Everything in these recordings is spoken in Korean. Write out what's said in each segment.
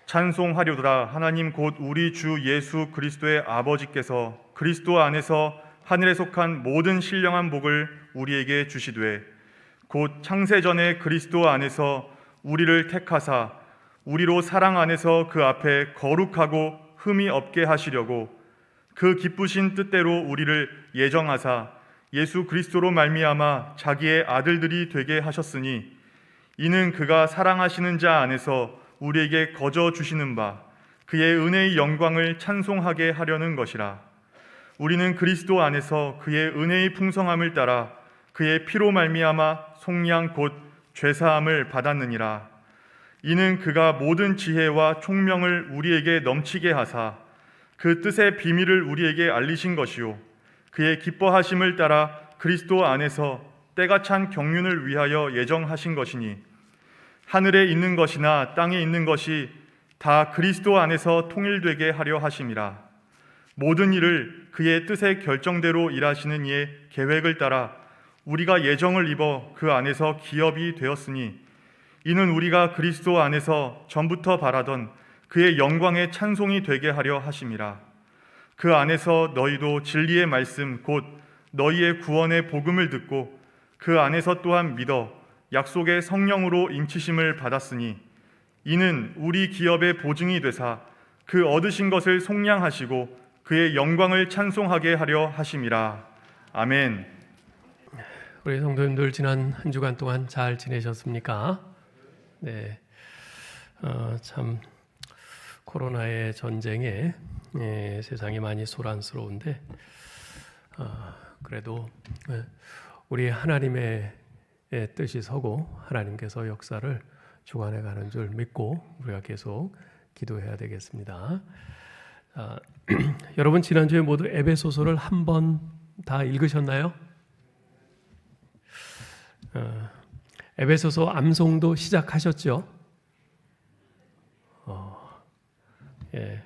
찬송하려도다 하나님 곧 우리 주 예수 그리스도의 아버지께서 그리스도 안에서 하늘에 속한 모든 신령한 복을 우리에게 주시되 곧 창세전에 그리스도 안에서 우리를 택하사 우리로 사랑 안에서 그 앞에 거룩하고 흠이 없게 하시려고 그 기쁘신 뜻대로 우리를 예정하사 예수 그리스도로 말미암아 자기의 아들들이 되게 하셨으니 이는 그가 사랑하시는 자 안에서 우리에게 거저 주시는 바 그의 은혜의 영광을 찬송하게 하려는 것이라. 우리는 그리스도 안에서 그의 은혜의 풍성함을 따라 그의 피로 말미암아 속량 곧 죄사함을 받았느니라. 이는 그가 모든 지혜와 총명을 우리에게 넘치게 하사 그 뜻의 비밀을 우리에게 알리신 것이요 그의 기뻐하심을 따라 그리스도 안에서 때가 찬 경륜을 위하여 예정하신 것이니 하늘에 있는 것이나 땅에 있는 것이 다 그리스도 안에서 통일되게 하려 하심이라. 모든 일을 그의 뜻의 결정대로 일하시는 이의 계획을 따라 우리가 예정을 입어 그 안에서 기업이 되었으니 이는 우리가 그리스도 안에서 전부터 바라던 그의 영광의 찬송이 되게 하려 하심이라. 그 안에서 너희도 진리의 말씀 곧 너희의 구원의 복음을 듣고 그 안에서 또한 믿어 약속의 성령으로 인치심을 받았으니 이는 우리 기업의 보증이 되사 그 얻으신 것을 속량하시고 그의 영광을 찬송하게 하려 하심이라. 아멘. 우리 성도님들 지난 한 주간 동안 잘 지내셨습니까? 네, 참 코로나의 전쟁에 세상이 많이 소란스러운데 그래도 우리 하나님의 뜻이 서고 하나님께서 역사를 주관해가는 줄 믿고 우리가 계속 기도해야 되겠습니다. 여러분 지난주에 모두 에베소서를 한 번 다 읽으셨나요? 에베소서 암송도 시작하셨죠? 예,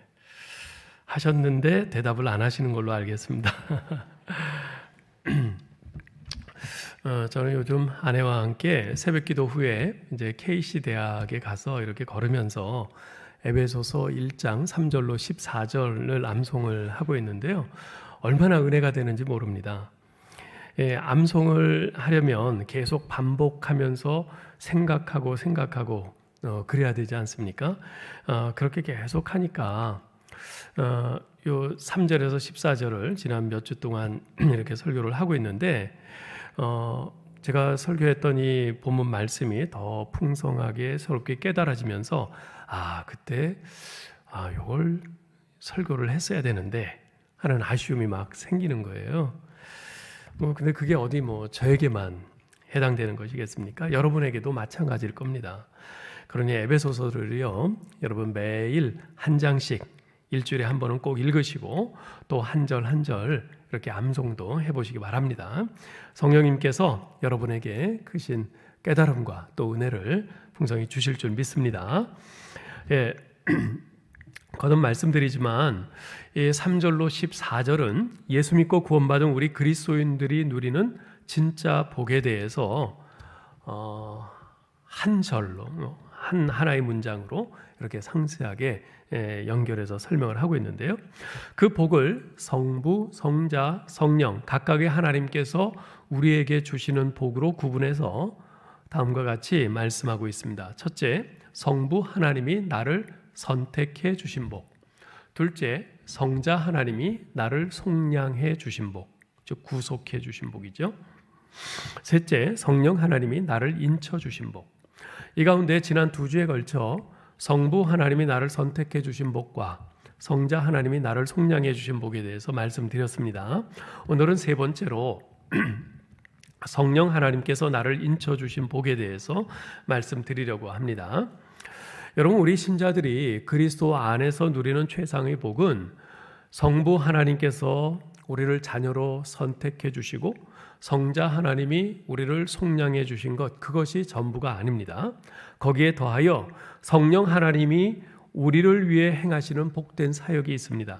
하셨는데 대답을 안 하시는 걸로 알겠습니다. 저는 요즘 아내와 함께 새벽기도 후에 이제 KC 대학에 가서 이렇게 걸으면서 에베소서 1장 3절로 14절을 암송을 하고 있는데요. 얼마나 은혜가 되는지 모릅니다. 예, 암송을 하려면 계속 반복하면서 생각하고 그래야 되지 않습니까? 그렇게 계속 하니까 요 3절에서 14절을 지난 몇 주 동안 이렇게 설교를 하고 있는데 제가 설교했던 이 본문 말씀이 더 풍성하게 새롭게 깨달아지면서 그때 이걸 설교를 했어야 되는데 하는 아쉬움이 막 생기는 거예요. 근데 그게 어디 저에게만 해당되는 것이겠습니까? 여러분에게도 마찬가지일 겁니다. 그러니 에베소서를요, 여러분 매일 한 장씩 일주일에 한 번은 꼭 읽으시고 또 한 절 한 절 이렇게 암송도 해보시기 바랍니다. 성령님께서 여러분에게 크신 깨달음과 또 은혜를 풍성히 주실 줄 믿습니다. 예, 거듭 말씀드리지만 3절로 14절은 예수 믿고 구원받은 우리 그리스도인들이 누리는 진짜 복에 대해서 한 절로 하나의 문장으로 이렇게 상세하게 연결해서 설명을 하고 있는데요. 그 복을 성부, 성자, 성령 각각의 하나님께서 우리에게 주시는 복으로 구분해서 다음과 같이 말씀하고 있습니다. 첫째, 성부 하나님이 나를 선택해 주신 복. 둘째, 성자 하나님이 나를 속량해 주신 복, 즉 구속해 주신 복이죠. 셋째, 성령 하나님이 나를 인쳐 주신 복. 이 가운데 지난 2주에 걸쳐 성부 하나님이 나를 선택해 주신 복과 성자 하나님이 나를 속량해 주신 복에 대해서 말씀드렸습니다. 오늘은 세 번째로 성령 하나님께서 나를 인쳐 주신 복에 대해서 말씀드리려고 합니다. 여러분, 우리 신자들이 그리스도 안에서 누리는 최상의 복은 성부 하나님께서 우리를 자녀로 선택해 주시고 성자 하나님이 우리를 속량해 주신 것, 그것이 전부가 아닙니다. 거기에 더하여 성령 하나님이 우리를 위해 행하시는 복된 사역이 있습니다.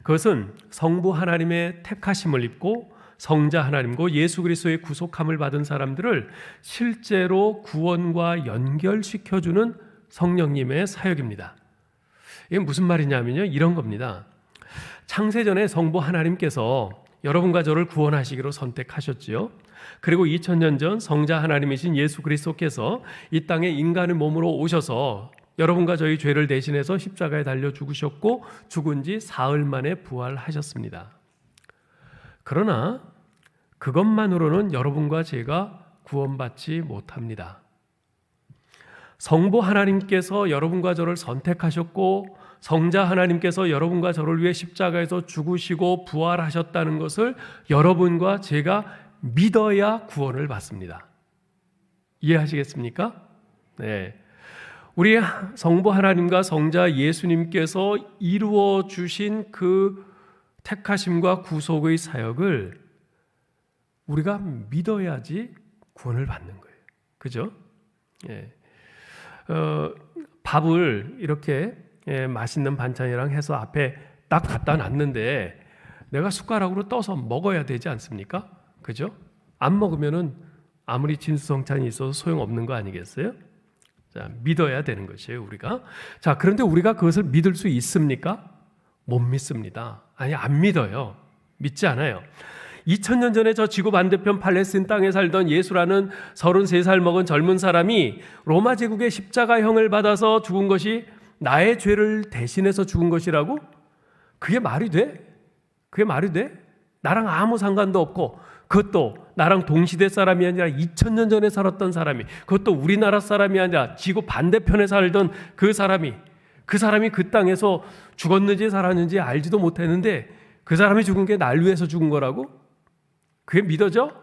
그것은 성부 하나님의 택하심을 입고 성자 하나님과 예수 그리스도의 구속함을 받은 사람들을 실제로 구원과 연결시켜주는 성령님의 사역입니다. 이게 무슨 말이냐면요, 이런 겁니다. 창세전에 성부 하나님께서 여러분과 저를 구원하시기로 선택하셨지요. 그리고 2000년 전 성자 하나님이신 예수 그리스도께서 이 땅에 인간의 몸으로 오셔서 여러분과 저희 죄를 대신해서 십자가에 달려 죽으셨고 죽은 지 사흘 만에 부활하셨습니다. 그러나 그것만으로는 여러분과 제가 구원받지 못합니다. 성부 하나님께서 여러분과 저를 선택하셨고 성자 하나님께서 여러분과 저를 위해 십자가에서 죽으시고 부활하셨다는 것을 여러분과 제가 믿어야 구원을 받습니다. 이해하시겠습니까? 네. 우리 성부 하나님과 성자 예수님께서 이루어 주신 그 택하심과 구속의 사역을 우리가 믿어야지 구원을 받는 거예요. 그죠? 예. 밥을 이렇게 맛있는 반찬이랑 해서 앞에 딱 갖다 놨는데 내가 숟가락으로 떠서 먹어야 되지 않습니까? 그죠? 안 먹으면은 아무리 진수성찬이 있어도 소용없는 거 아니겠어요? 자, 믿어야 되는 것이에요, 우리가. 자, 그런데 우리가 그것을 믿을 수 있습니까? 못 믿습니다. 아니, 안 믿어요. 믿지 않아요. 2000년 전에 저 지구 반대편 팔레스틴 땅에 살던 예수라는 33살 먹은 젊은 사람이 로마 제국의 십자가형을 받아서 죽은 것이 나의 죄를 대신해서 죽은 것이라고? 그게 말이 돼? 그게 말이 돼? 나랑 아무 상관도 없고 그것도 나랑 동시대 사람이 아니라 2000년 전에 살았던 사람이, 그것도 우리나라 사람이 아니라 지구 반대편에 살던 그 사람이 그 땅에서 죽었는지 살았는지 알지도 못했는데 그 사람이 죽은 게 날 위해서 죽은 거라고? 그게 믿어져?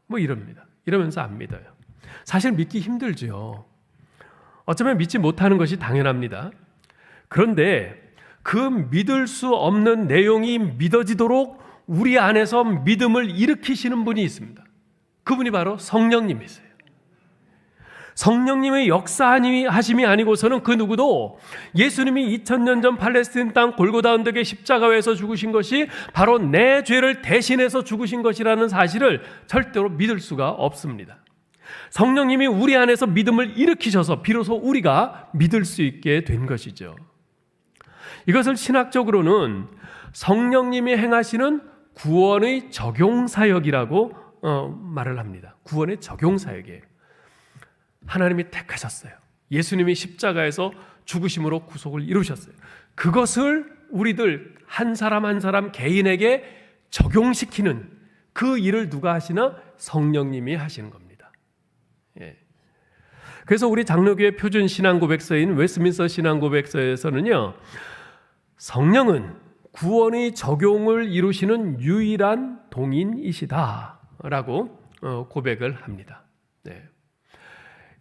뭐 이럽니다. 이러면서 안 믿어요. 사실 믿기 힘들죠. 어쩌면 믿지 못하는 것이 당연합니다. 그런데 그 믿을 수 없는 내용이 믿어지도록 우리 안에서 믿음을 일으키시는 분이 있습니다. 그분이 바로 성령님이세요. 성령님의 역사하심이 아니고서는 그 누구도 예수님이 2000년 전 팔레스틴 땅 골고다 언덕의 십자가에서 죽으신 것이 바로 내 죄를 대신해서 죽으신 것이라는 사실을 절대로 믿을 수가 없습니다. 성령님이 우리 안에서 믿음을 일으키셔서 비로소 우리가 믿을 수 있게 된 것이죠. 이것을 신학적으로는 성령님이 행하시는 구원의 적용사역이라고 말을 합니다. 구원의 적용사역이에요. 하나님이 택하셨어요. 예수님이 십자가에서 죽으심으로 구속을 이루셨어요. 그것을 우리들 한 사람 한 사람 개인에게 적용시키는 그 일을 누가 하시나? 성령님이 하시는 겁니다. 예. 그래서 우리 장로교회 표준 신앙고백서인 웨스민스터 신앙고백서에서는요, 성령은 구원의 적용을 이루시는 유일한 동인이시다라고 고백을 합니다. 네.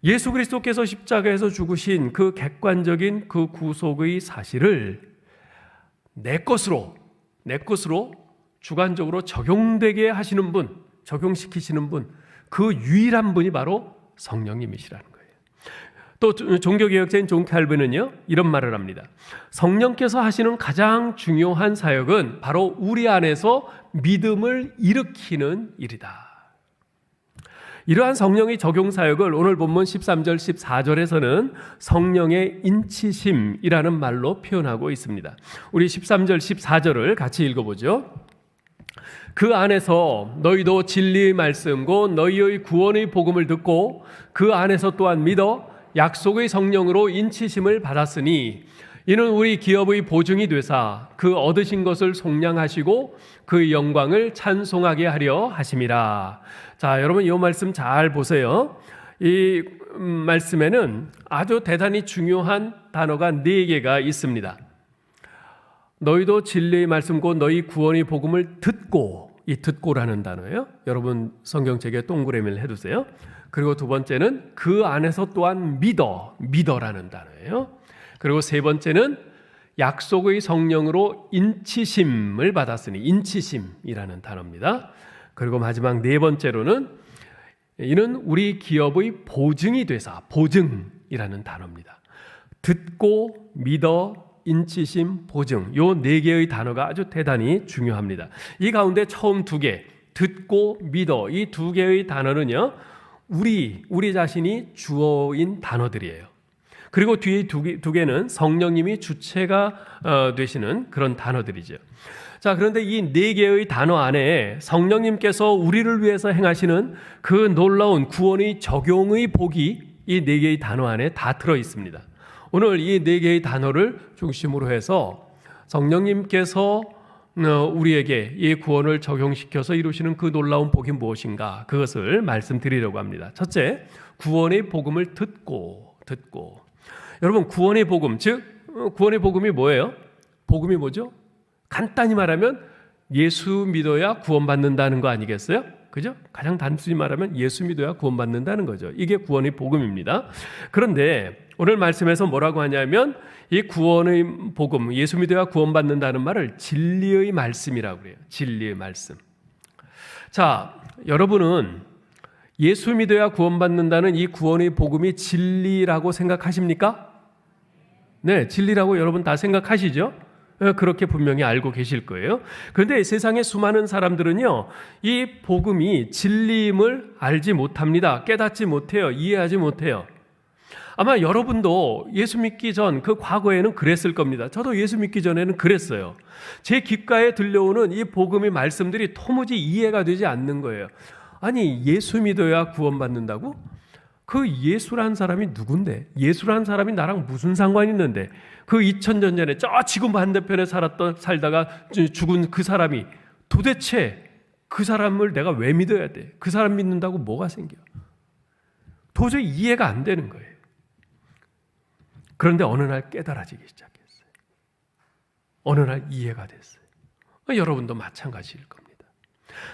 예수 그리스도께서 십자가에서 죽으신 그 객관적인 그 구속의 사실을 내 것으로 주관적으로 적용되게 하시는 분, 적용시키시는 분, 그 유일한 분이 바로 성령님이시라는 거예요. 또 종교개혁자인 존 칼빈은요, 이런 말을 합니다. 성령께서 하시는 가장 중요한 사역은 바로 우리 안에서 믿음을 일으키는 일이다. 이러한 성령의 적용 사역을 오늘 본문 13절 14절에서는 성령의 인치심이라는 말로 표현하고 있습니다. 우리 13절 14절을 같이 읽어보죠. 그 안에서 너희도 진리의 말씀 곧 너희의 구원의 복음을 듣고 그 안에서 또한 믿어 약속의 성령으로 인치심을 받았으니 이는 우리 기업의 보증이 되사 그 얻으신 것을 속량하시고 그 영광을 찬송하게 하려 하심이라. 자, 여러분 이 말씀 잘 보세요. 이 말씀에는 아주 대단히 중요한 단어가 4개가 있습니다. 너희도 진리의 말씀 곧 너희 구원의 복음을 듣고, 이 듣고라는 단어예요. 여러분 성경책에 동그라미를 해두세요. 그리고 두 번째는 그 안에서 또한 믿어라는 단어예요. 그리고 세 번째는 약속의 성령으로 인치심을 받았으니, 인치심이라는 단어입니다. 그리고 마지막 네 번째로는 이는 우리 기업의 보증이 되사, 보증이라는 단어입니다. 듣고, 믿어, 인치심, 보증, 요 4개의 단어가 아주 대단히 중요합니다. 이 가운데 처음 2개, 듣고, 믿어, 이 2개의 단어는요, 우리 자신이 주어인 단어들이에요. 그리고 뒤에 두 개는 성령님이 주체가 되시는 그런 단어들이죠. 자, 그런데 이 네 개의 단어 안에 성령님께서 우리를 위해서 행하시는 그 놀라운 구원의 적용의 복이 이 네 개의 단어 안에 다 들어 있습니다. 오늘 이 네 개의 단어를 중심으로 해서 성령님께서 우리에게 이 구원을 적용시켜서 이루시는 그 놀라운 복이 무엇인가, 그것을 말씀드리려고 합니다. 첫째, 구원의 복음을 듣고. 여러분, 구원의 복음, 즉 구원의 복음이 뭐예요? 복음이 뭐죠? 간단히 말하면 예수 믿어야 구원받는다는 거 아니겠어요? 그죠? 가장 단순히 말하면 예수 믿어야 구원받는다는 거죠. 이게 구원의 복음입니다. 그런데 오늘 말씀에서 뭐라고 하냐면 이 구원의 복음, 예수 믿어야 구원받는다는 말을 진리의 말씀이라고 그래요. 진리의 말씀. 자, 여러분은 예수 믿어야 구원받는다는 이 구원의 복음이 진리라고 생각하십니까? 네, 진리라고 여러분 다 생각하시죠? 그렇게 분명히 알고 계실 거예요. 그런데 세상의 수많은 사람들은요, 이 복음이 진리임을 알지 못합니다. 깨닫지 못해요. 이해하지 못해요. 아마 여러분도 예수 믿기 전 그 과거에는 그랬을 겁니다. 저도 예수 믿기 전에는 그랬어요. 제 귓가에 들려오는 이 복음의 말씀들이 도무지 이해가 되지 않는 거예요. 아니, 예수 믿어야 구원받는다고? 그 예수란 사람이 누군데? 예수란 사람이 나랑 무슨 상관이 있는데? 그 2000년 전에 저 지구 반대편에 살다가 죽은 그 사람이 도대체 그 사람을 내가 왜 믿어야 돼? 그 사람 믿는다고 뭐가 생겨? 도저히 이해가 안 되는 거예요. 그런데 어느 날 깨달아지기 시작했어요. 어느 날 이해가 됐어요. 여러분도 마찬가지일 겁니다.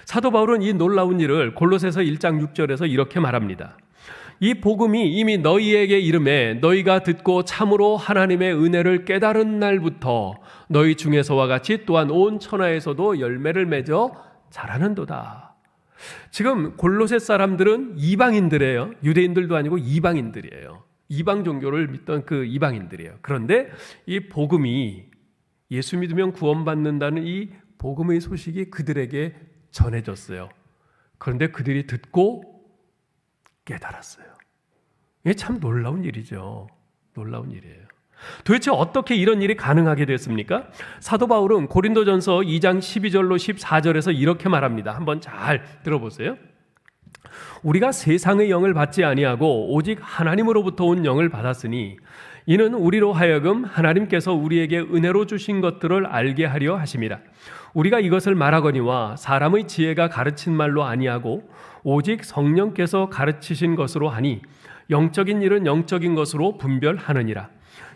사도 바울은 이 놀라운 일을 골로새서 1장 6절에서 이렇게 말합니다. 이 복음이 이미 너희에게 이름에 너희가 듣고 참으로 하나님의 은혜를 깨달은 날부터 너희 중에서와 같이 또한 온 천하에서도 열매를 맺어 자라는도다. 지금 골로새 사람들은 이방인들이에요. 유대인들도 아니고 이방인들이에요. 이방 종교를 믿던 그 이방인들이에요. 그런데 이 복음이, 예수 믿으면 구원받는다는 이 복음의 소식이 그들에게 전해졌어요. 그런데 그들이 듣고 깨달았어요. 이게 참 놀라운 일이죠. 놀라운 일이에요. 도대체 어떻게 이런 일이 가능하게 됐습니까? 사도 바울은 고린도전서 2장 12절로 14절에서 이렇게 말합니다. 한번 잘 들어보세요. 우리가 세상의 영을 받지 아니하고 오직 하나님으로부터 온 영을 받았으니 이는 우리로 하여금 하나님께서 우리에게 은혜로 주신 것들을 알게 하려 하심이라. 우리가 이것을 말하거니와 사람의 지혜가 가르친 말로 아니하고 오직 성령께서 가르치신 것으로 하니 영적인 일은 영적인 것으로 분별하느니라.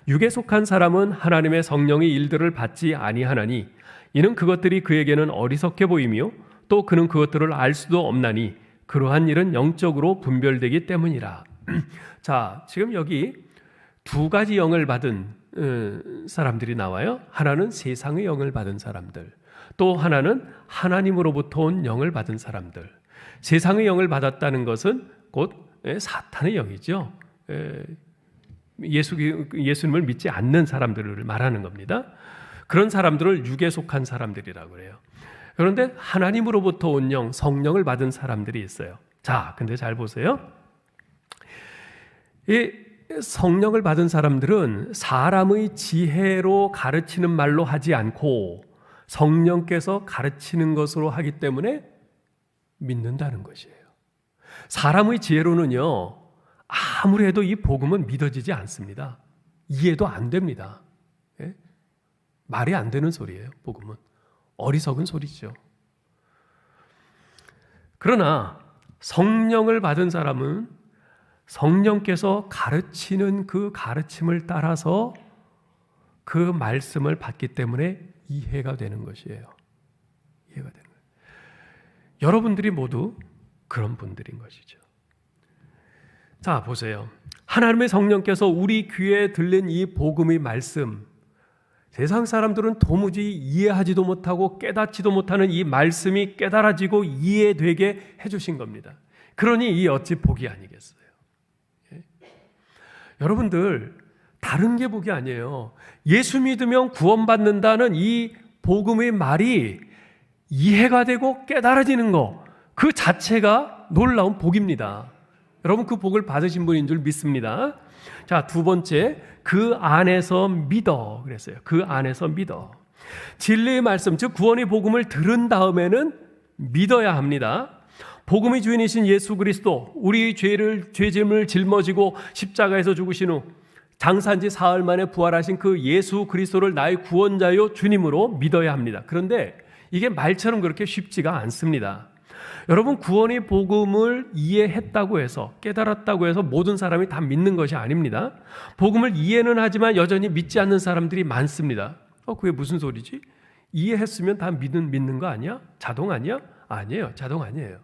육에 속한 사람은 하나님의 성령의 일들을 받지 아니하나니 이는 그것들이 그에게는 어리석게 보이며 또 그는 그것들을 알 수도 없나니 그러한 일은 영적으로 분별되기 때문이라. 자, 지금 여기 두 가지 영을 받은 사람들이 나와요. 하나는 세상의 영을 받은 사람들, 또 하나는 하나님으로부터 온 영을 받은 사람들. 세상의 영을 받았다는 것은 곧 사탄의 영이죠. 예수님을 믿지 않는 사람들을 말하는 겁니다. 그런 사람들을 육에 속한 사람들이라고 해요. 그런데 하나님으로부터 온 영, 성령을 받은 사람들이 있어요. 자, 근데 잘 보세요. 이 성령을 받은 사람들은 사람의 지혜로 가르치는 말로 하지 않고 성령께서 가르치는 것으로 하기 때문에 믿는다는 것이에요. 사람의 지혜로는요, 아무리 해도 이 복음은 믿어지지 않습니다. 이해도 안 됩니다. 예? 말이 안 되는 소리예요, 복음은. 어리석은 소리죠. 그러나 성령을 받은 사람은 성령께서 가르치는 그 가르침을 따라서 그 말씀을 받기 때문에 이해가 되는 것이에요. 이해가 되는 거예요. 여러분들이 모두 그런 분들인 것이죠. 자, 보세요. 하나님의 성령께서 우리 귀에 들린 이 복음의 말씀, 세상 사람들은 도무지 이해하지도 못하고 깨닫지도 못하는 이 말씀이 깨달아지고 이해되게 해주신 겁니다. 그러니 이 어찌 복이 아니겠어요? 예? 여러분들, 다른 게 복이 아니에요. 예수 믿으면 구원받는다는 이 복음의 말이 이해가 되고 깨달아지는 거, 그 자체가 놀라운 복입니다. 여러분, 그 복을 받으신 분인 줄 믿습니다. 자, 두 번째, 그 안에서 믿어 그랬어요. 그 안에서 믿어. 진리의 말씀, 즉 구원의 복음을 들은 다음에는 믿어야 합니다. 복음의 주인이신 예수 그리스도, 우리 죄짐을 짊어지고 십자가에서 죽으신 후 장사한 지 사흘 만에 부활하신 그 예수 그리스도를 나의 구원자요 주님으로 믿어야 합니다. 그런데 이게 말처럼 그렇게 쉽지가 않습니다. 여러분, 구원의 복음을 이해했다고 해서, 깨달았다고 해서 모든 사람이 다 믿는 것이 아닙니다. 복음을 이해는 하지만 여전히 믿지 않는 사람들이 많습니다. 그게 무슨 소리지? 이해했으면 다 믿는 거 아니야? 자동 아니야? 아니에요. 자동 아니에요.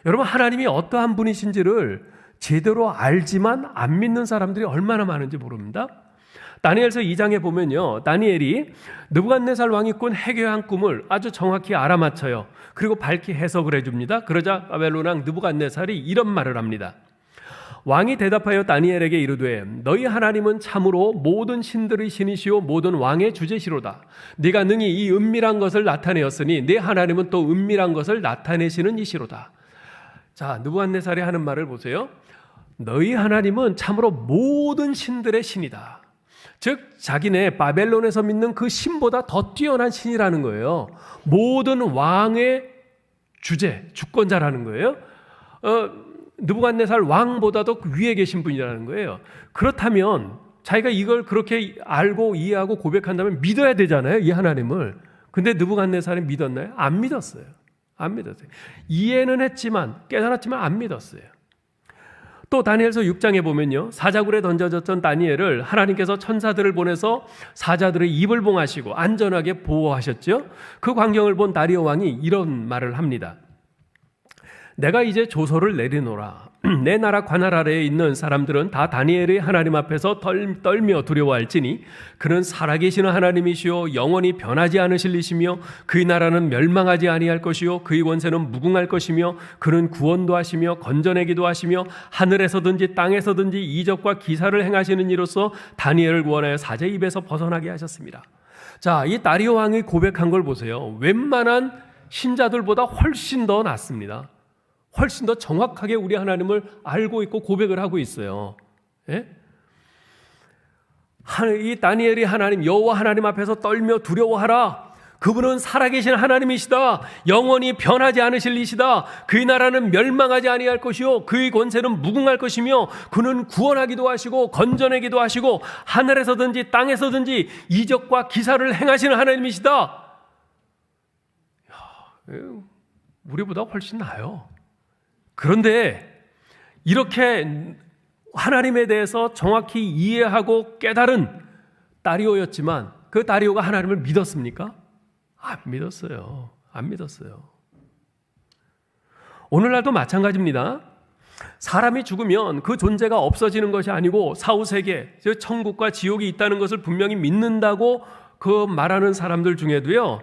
여러분, 하나님이 어떠한 분이신지를 제대로 알지만 안 믿는 사람들이 얼마나 많은지 모릅니다. 다니엘서 2장에 보면요, 다니엘이 느부갓네살 왕이 꾼 해괴한 꿈을 아주 정확히 알아맞혀요. 그리고 밝히 해석을 해줍니다. 그러자 바벨론 왕 느부갓네살이 이런 말을 합니다. 왕이 대답하여 다니엘에게 이르되 너희 하나님은 참으로 모든 신들의 신이시오 모든 왕의 주제시로다. 네가 능히 이 은밀한 것을 나타내었으니 네 하나님은 또 은밀한 것을 나타내시는 이시로다. 자, 느부갓네살이 하는 말을 보세요. 너희 하나님은 참으로 모든 신들의 신이다. 즉 자기네 바벨론에서 믿는 그 신보다 더 뛰어난 신이라는 거예요. 모든 왕의 주제, 주권자라는 거예요. 느부갓네살 왕보다도 위에 계신 분이라는 거예요. 그렇다면 자기가 이걸 그렇게 알고 이해하고 고백한다면 믿어야 되잖아요, 이 하나님을. 근데 느부갓네살이 믿었나요? 안 믿었어요. 안 믿었어요. 이해는 했지만, 깨달았지만 안 믿었어요. 또 다니엘서 6장에 보면요, 사자굴에 던져졌던 다니엘을 하나님께서 천사들을 보내서 사자들의 입을 봉하시고 안전하게 보호하셨죠. 그 광경을 본 다리오 왕이 이런 말을 합니다. 내가 이제 조서를 내리노라. 내 나라 관할 아래에 있는 사람들은 다 다니엘의 하나님 앞에서 떨며 두려워할지니 그는 살아계시는 하나님이시요 영원히 변하지 않으실 이시며 그의 나라는 멸망하지 아니할 것이요 그의 권세는 무궁할 것이며 그는 구원도 하시며 건져내기도 하시며 하늘에서든지 땅에서든지 이적과 기사를 행하시는 이로써 다니엘을 구원하여 사제 입에서 벗어나게 하셨습니다. 자, 이 다리오 왕이 고백한 걸 보세요. 웬만한 신자들보다 훨씬 더 낫습니다. 훨씬 더 정확하게 우리 하나님을 알고 있고 고백을 하고 있어요. 예? 이 다니엘이 하나님 여호와 하나님 앞에서 떨며 두려워하라. 그분은 살아계신 하나님이시다. 영원히 변하지 않으실 이시다. 그의 나라는 멸망하지 아니할 것이요 그의 권세는 무궁할 것이며 그는 구원하기도 하시고 건져내기도 하시고 하늘에서든지 땅에서든지 이적과 기사를 행하시는 하나님이시다. 우리보다 훨씬 나아요. 그런데 이렇게 하나님에 대해서 정확히 이해하고 깨달은 다리오였지만 그 다리오가 하나님을 믿었습니까? 안 믿었어요. 안 믿었어요. 오늘날도 마찬가지입니다. 사람이 죽으면 그 존재가 없어지는 것이 아니고 사후세계, 즉 천국과 지옥이 있다는 것을 분명히 믿는다고 그 말하는 사람들 중에도요,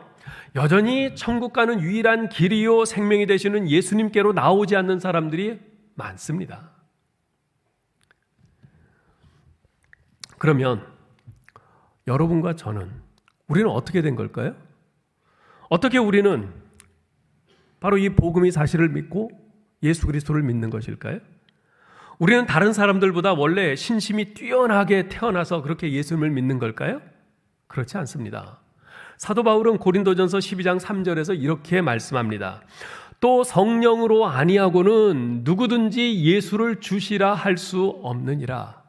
여전히 천국 가는 유일한 길이요 생명이 되시는 예수님께로 나오지 않는 사람들이 많습니다. 그러면 여러분과 저는 우리는 어떻게 된 걸까요? 어떻게 우리는 바로 이 복음의 사실을 믿고 예수 그리스도를 믿는 것일까요? 우리는 다른 사람들보다 원래 신심이 뛰어나게 태어나서 그렇게 예수님을 믿는 걸까요? 그렇지 않습니다. 사도 바울은 고린도전서 12장 3절에서 이렇게 말씀합니다. 또 성령으로 아니하고는 누구든지 예수를 주시라 할 수 없느니라.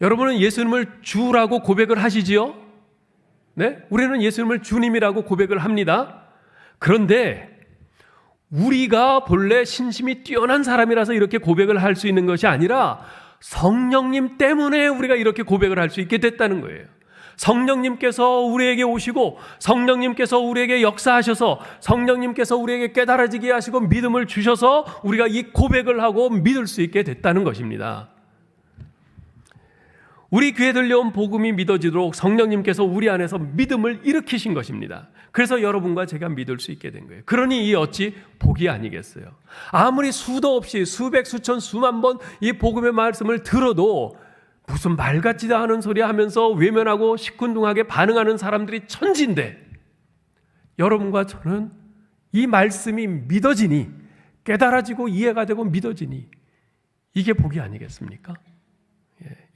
여러분은 예수님을 주라고 고백을 하시지요? 네? 우리는 예수님을 주님이라고 고백을 합니다. 그런데 우리가 본래 신심이 뛰어난 사람이라서 이렇게 고백을 할 수 있는 것이 아니라 성령님 때문에 우리가 이렇게 고백을 할 수 있게 됐다는 거예요. 성령님께서 우리에게 오시고 성령님께서 우리에게 역사하셔서 성령님께서 우리에게 깨달아지게 하시고 믿음을 주셔서 우리가 이 고백을 하고 믿을 수 있게 됐다는 것입니다. 우리 귀에 들려온 복음이 믿어지도록 성령님께서 우리 안에서 믿음을 일으키신 것입니다. 그래서 여러분과 제가 믿을 수 있게 된 거예요. 그러니 이 어찌 복이 아니겠어요? 아무리 수도 없이 수백 수천 수만 번 이 복음의 말씀을 들어도 무슨 말 같지도 않은 소리 하면서 외면하고 시큰둥하게 반응하는 사람들이 천지인데 여러분과 저는 이 말씀이 믿어지니 깨달아지고 이해가 되고 믿어지니 이게 복이 아니겠습니까?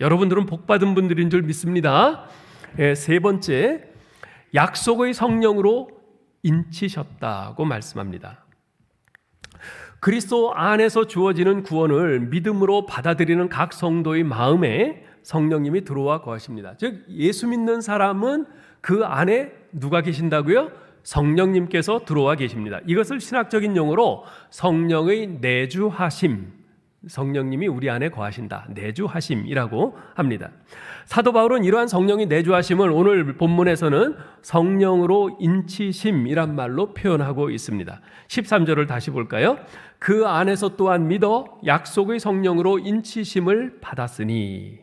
여러분들은 복받은 분들인 줄 믿습니다. 세 번째, 약속의 성령으로 인치셨다고 말씀합니다. 그리스도 안에서 주어지는 구원을 믿음으로 받아들이는 각 성도의 마음에 성령님이 들어와 거하십니다. 즉 예수 믿는 사람은 그 안에 누가 계신다고요? 성령님께서 들어와 계십니다. 이것을 신학적인 용어로 성령의 내주하심, 성령님이 우리 안에 거하신다, 내주하심이라고 합니다. 사도 바울은 이러한 성령의 내주하심을 오늘 본문에서는 성령으로 인치심이란 말로 표현하고 있습니다. 13절을 다시 볼까요? 그 안에서 또한 믿어 약속의 성령으로 인치심을 받았으니.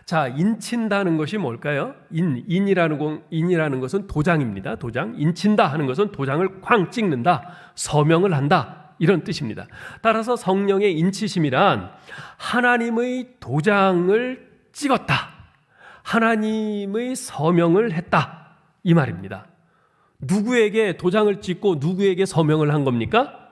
자, 인친다는 것이 뭘까요? 인이라는 것은 도장입니다. 도장. 인친다 하는 것은 도장을 쾅 찍는다, 서명을 한다, 이런 뜻입니다. 따라서 성령의 인치심이란 하나님의 도장을 찍었다, 하나님의 서명을 했다, 이 말입니다. 누구에게 도장을 찍고 누구에게 서명을 한 겁니까?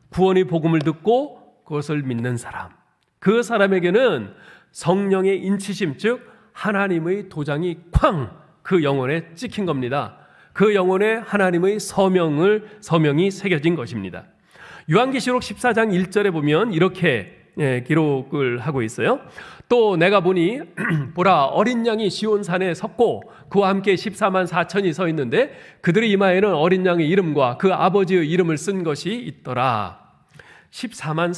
구원의 복음을 듣고 그것을 믿는 사람, 그 사람에게는 성령의 인치심, 즉 하나님의 도장이 쾅 그 영혼에 찍힌 겁니다. 그 영혼에 하나님의 서명이 새겨진 것입니다. 요한계시록 14장 1절에 보면 이렇게 기록을 하고 있어요. 또 내가 보니 보라, 어린 양이 시온산에 섰고 그와 함께 14만 4천이 서 있는데 그들의 이마에는 어린 양의 이름과 그 아버지의 이름을 쓴 것이 있더라. 14만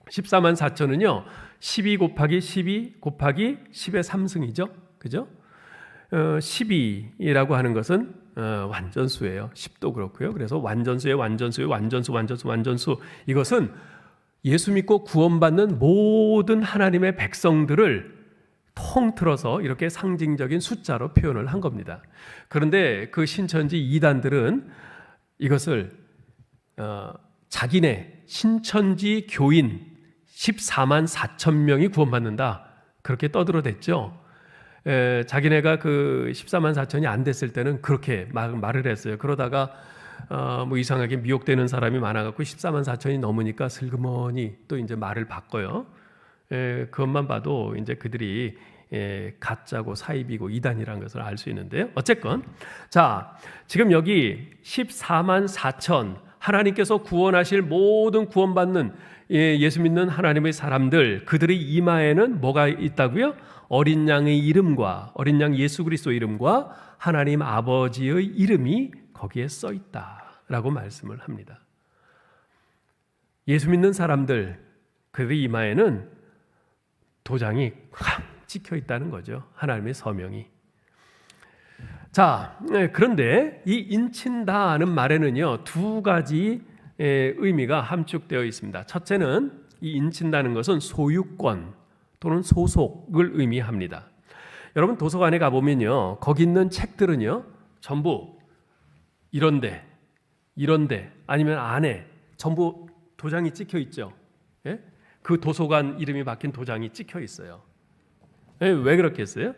4천은요 12 곱하기 12 곱하기 10의 3승이죠. 그죠? 12라고 하는 것은 완전수예요. 10도 그렇고요. 그래서 완전수의 완전수, 이것은 예수 믿고 구원받는 모든 하나님의 백성들을 통틀어서 이렇게 상징적인 숫자로 표현을 한 겁니다. 그런데 그 신천지 이단들은 이것을 자기네 신천지 교인 14만 4천 명이 구원받는다, 그렇게 떠들어댔죠. 자기네가 그 14만 4천이 안 됐을 때는 그렇게 말을 했어요. 그러다가 뭐 이상하게 미혹되는 사람이 많아갖고 14만 4천이 넘으니까 슬그머니 또 이제 말을 바꿔요. 그것만 봐도 이제 그들이 가짜고 사입이고 이단이라는 것을 알 수 있는데요. 어쨌건 자, 지금 여기 14만 4천 하나님께서 구원하실 모든 구원받는 예수 믿는 하나님의 사람들, 그들의 이마에는 뭐가 있다고요? 어린 양의 이름과 어린 양 예수 그리스도의 이름과 하나님 아버지의 이름이 거기에 써 있다라고 말씀을 합니다. 예수 믿는 사람들, 그들의 이마에는 도장이 확 찍혀 있다는 거죠. 하나님의 서명이. 자, 그런데 이 인친다는 말에는요 두 가지 의미가 함축되어 있습니다. 첫째는 이 인친다는 것은 소유권 또는 소속을 의미합니다. 여러분 도서관에 가보면요 거기 있는 책들은요 전부 이런데 아니면 안에 전부 도장이 찍혀 있죠. 예? 그 도서관 이름이 박힌 도장이 찍혀 있어요. 왜 그렇겠어요?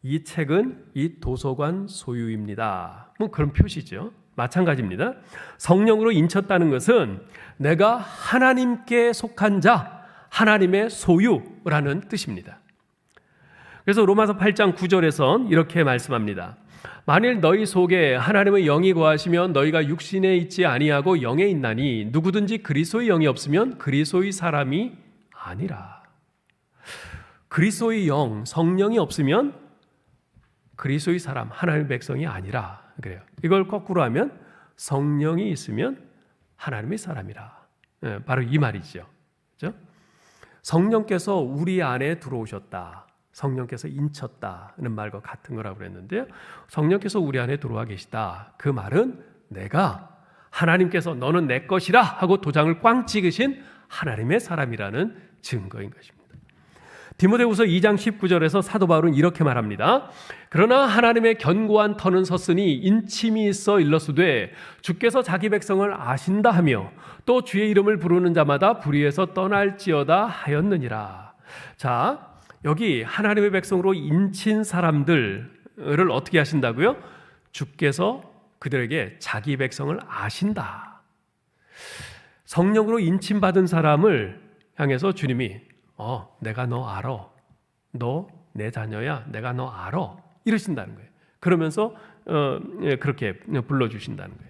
이 책은 이 도서관 소유입니다. 뭐 그런 표시죠. 마찬가지입니다. 성령으로 인쳤다는 것은 내가 하나님께 속한 자, 하나님의 소유라는 뜻입니다. 그래서 로마서 8장 9절에선 이렇게 말씀합니다. 만일 너희 속에 하나님의 영이 거하시면 너희가 육신에 있지 아니하고 영에 있나니 누구든지 그리스도의 영이 없으면 그리스도의 사람이 아니라. 그리스도의 영, 성령이 없으면 그리스도의 사람, 하나님의 백성이 아니라 그래요. 이걸 거꾸로 하면 성령이 있으면 하나님의 사람이라. 바로 이 말이죠. 그렇죠? 성령께서 우리 안에 들어오셨다, 성령께서 인쳤다는 말과 같은 거라고 그랬는데요. 성령께서 우리 안에 들어와 계시다. 그 말은 내가 하나님께서 너는 내 것이라 하고 도장을 꽝 찍으신 하나님의 사람이라는 증거인 것입니다. 디모데후서 2장 19절에서 사도 바울은 이렇게 말합니다. 그러나 하나님의 견고한 터는 섰으니 인침이 있어 일러스되 주께서 자기 백성을 아신다 하며 또 주의 이름을 부르는 자마다 불의에서 떠날지어다 하였느니라. 자, 여기 하나님의 백성으로 인친 사람들을 어떻게 하신다고요? 주께서 그들에게 자기 백성을 아신다. 성령으로 인침받은 사람을 향해서 주님이 내가 너 알아. 너 내 자녀야. 내가 너 알아. 이러신다는 거예요. 그러면서 그렇게 불러주신다는 거예요.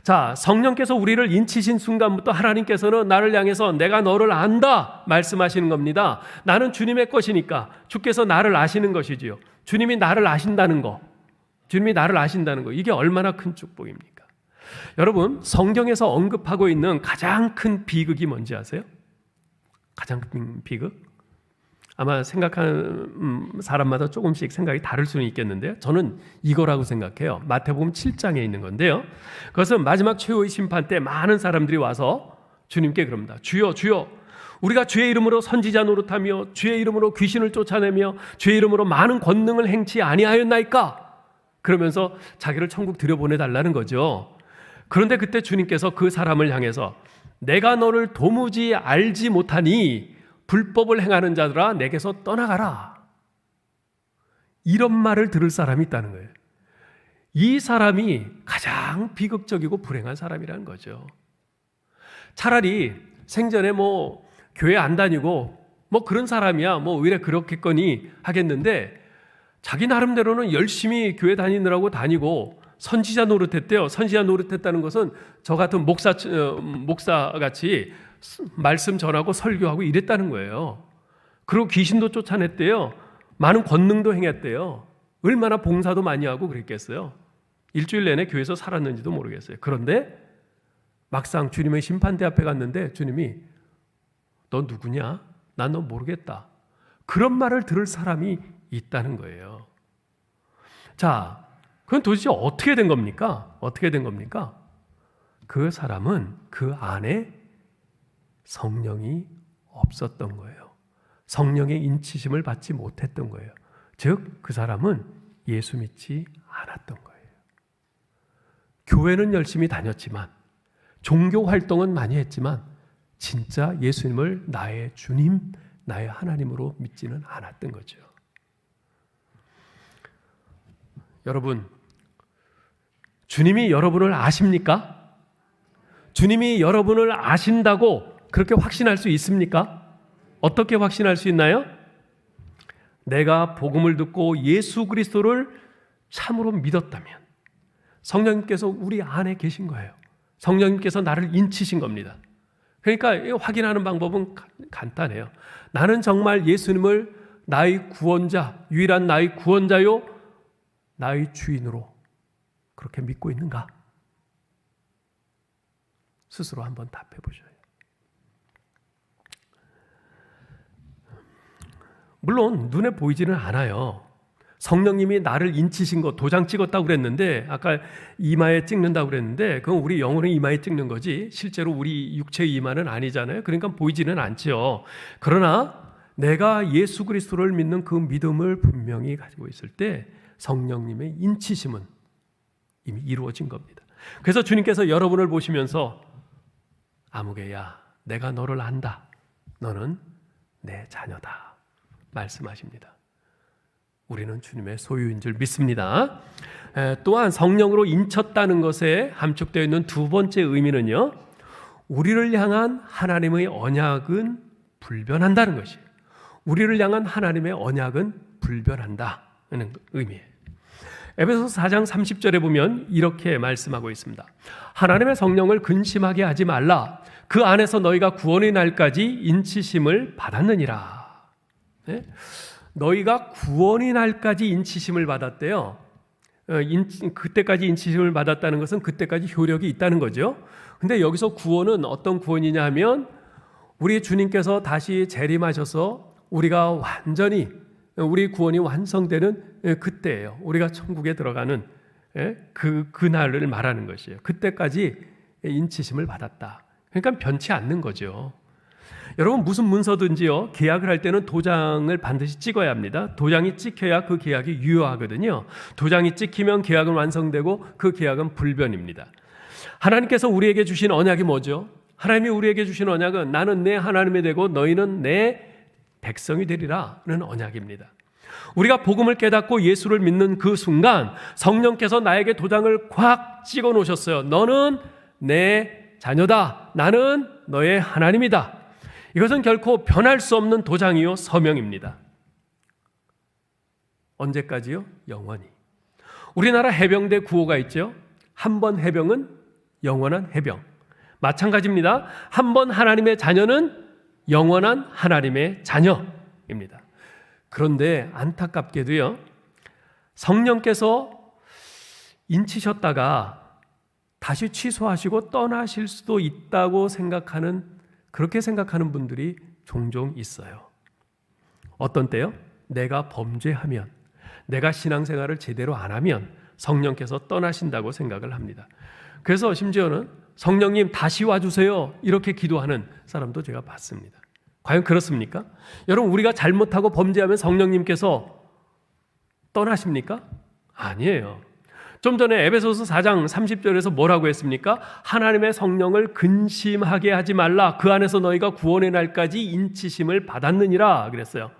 자, 성령께서 우리를 인치신 순간부터 하나님께서는 나를 향해서 내가 너를 안다 말씀하시는 겁니다. 나는 주님의 것이니까 주께서 나를 아시는 것이지요. 주님이 나를 아신다는 거, 이게 얼마나 큰 축복입니까? 여러분, 성경에서 언급하고 있는 가장 큰 비극이 뭔지 아세요? 가장 큰 비극? 아마 생각하는 사람마다 조금씩 생각이 다를 수는 있겠는데요. 저는 이거라고 생각해요. 마태복음 7장에 있는 건데요. 그것은 마지막 최후의 심판 때 많은 사람들이 와서 주님께 그럽니다. 주여, 주여, 우리가 주의 이름으로 선지자 노릇하며 주의 이름으로 귀신을 쫓아내며 주의 이름으로 많은 권능을 행치 아니하였나이까? 그러면서 자기를 천국 들여보내달라는 거죠. 그런데 그때 주님께서 그 사람을 향해서 내가 너를 도무지 알지 못하니 불법을 행하는 자들아 내게서 떠나가라. 이런 말을 들을 사람이 있다는 거예요. 이 사람이 가장 비극적이고 불행한 사람이라는 거죠. 차라리 생전에 교회 안 다니고 그런 사람이야 오히려 그렇겠거니 하겠는데 자기 나름대로는 열심히 교회 다니느라고 다니고 선지자 노릇했대요. 선지자 노릇했다는 것은 저 같은 목사같이 말씀 전하고 설교하고 이랬다는 거예요. 그리고 귀신도 쫓아냈대요. 많은 권능도 행했대요. 얼마나 봉사도 많이 하고 그랬겠어요. 일주일 내내 교회에서 살았는지도 모르겠어요. 그런데 막상 주님의 심판대 앞에 갔는데 주님이 너 누구냐? 난 너 모르겠다. 그런 말을 들을 사람이 있다는 거예요. 자, 그건 도대체 어떻게 된 겁니까? 그 사람은 그 안에 성령이 없었던 거예요. 성령의 인치심을 받지 못했던 거예요. 즉, 그 사람은 예수 믿지 않았던 거예요. 교회는 열심히 다녔지만, 종교 활동은 많이 했지만, 진짜 예수님을 나의 주님, 나의 하나님으로 믿지는 않았던 거죠. 여러분, 주님이 여러분을 아십니까? 주님이 여러분을 아신다고 그렇게 확신할 수 있습니까? 어떻게 확신할 수 있나요? 내가 복음을 듣고 예수 그리스도를 참으로 믿었다면 성령님께서 우리 안에 계신 거예요. 성령님께서 나를 인치신 겁니다. 그러니까 확인하는 방법은 간단해요. 나는 정말 예수님을 나의 구원자, 유일한 나의 구원자요, 나의 주인으로 그렇게 믿고 있는가? 스스로 한번 답해 보셔요. 물론 눈에 보이지는 않아요. 성령님이 나를 인치신 거 도장 찍었다고 그랬는데 아까 이마에 찍는다고 그랬는데 그건 우리 영혼의 이마에 찍는 거지 실제로 우리 육체의 이마는 아니잖아요. 그러니까 보이지는 않죠. 그러나 내가 예수 그리스도를 믿는 그 믿음을 분명히 가지고 있을 때 성령님의 인치심은 이미 이루어진 겁니다. 그래서 주님께서 여러분을 보시면서 아무개야 내가 너를 안다. 너는 내 자녀다. 말씀하십니다. 우리는 주님의 소유인 줄 믿습니다. 또한 성령으로 인쳤다는 것에 함축되어 있는 두 번째 의미는요, 우리를 향한 하나님의 언약은 불변한다는 것이에요. 우리를 향한 하나님의 언약은 불변한다는 의미예요. 에베소서 4장 30절에 보면 이렇게 말씀하고 있습니다. 하나님의 성령을 근심하게 하지 말라. 그 안에서 너희가 구원의 날까지 인치심을 받았느니라. 네? 너희가 구원의 날까지 인치심을 받았대요. 그때까지 인치심을 받았다는 것은 그때까지 효력이 있다는 거죠. 근데 여기서 구원은 어떤 구원이냐 하면 우리 주님께서 다시 재림하셔서 우리가 완전히 우리 구원이 완성되는 그때예요. 우리가 천국에 들어가는 그날을 말하는 것이에요. 그때까지 인치심을 받았다. 그러니까 변치 않는 거죠. 여러분 무슨 문서든지요 계약을 할 때는 도장을 반드시 찍어야 합니다. 도장이 찍혀야 그 계약이 유효하거든요. 도장이 찍히면 계약은 완성되고 그 계약은 불변입니다. 하나님께서 우리에게 주신 언약이 뭐죠? 하나님이 우리에게 주신 언약은 나는 내 하나님이 되고 너희는 내 백성이 되리라는 언약입니다. 우리가 복음을 깨닫고 예수를 믿는 그 순간 성령께서 나에게 도장을 꽉 찍어 놓으셨어요. 너는 내 자녀다. 나는 너의 하나님이다. 이것은 결코 변할 수 없는 도장이요 서명입니다. 언제까지요? 영원히. 우리나라 해병대 구호가 있죠. 한 번 해병은 영원한 해병. 마찬가지입니다. 한 번 하나님의 자녀는 영원한 하나님의 자녀입니다. 그런데 안타깝게도요, 성령께서 인치셨다가 다시 취소하시고 떠나실 수도 있다고 그렇게 생각하는 분들이 종종 있어요. 어떤 때요? 내가 범죄하면, 내가 신앙생활을 제대로 안 하면 성령께서 떠나신다고 생각을 합니다. 그래서 심지어는 성령님 다시 와주세요 이렇게 기도하는 사람도 제가 봤습니다. 과연 그렇습니까? 여러분, 우리가 잘못하고 범죄하면 성령님께서 떠나십니까? 아니에요. 좀 전에 에베소서 4장 30절에서 뭐라고 했습니까? 하나님의 성령을 근심하게 하지 말라. 그 안에서 너희가 구원의 날까지 인치심을 받았느니라 그랬어요.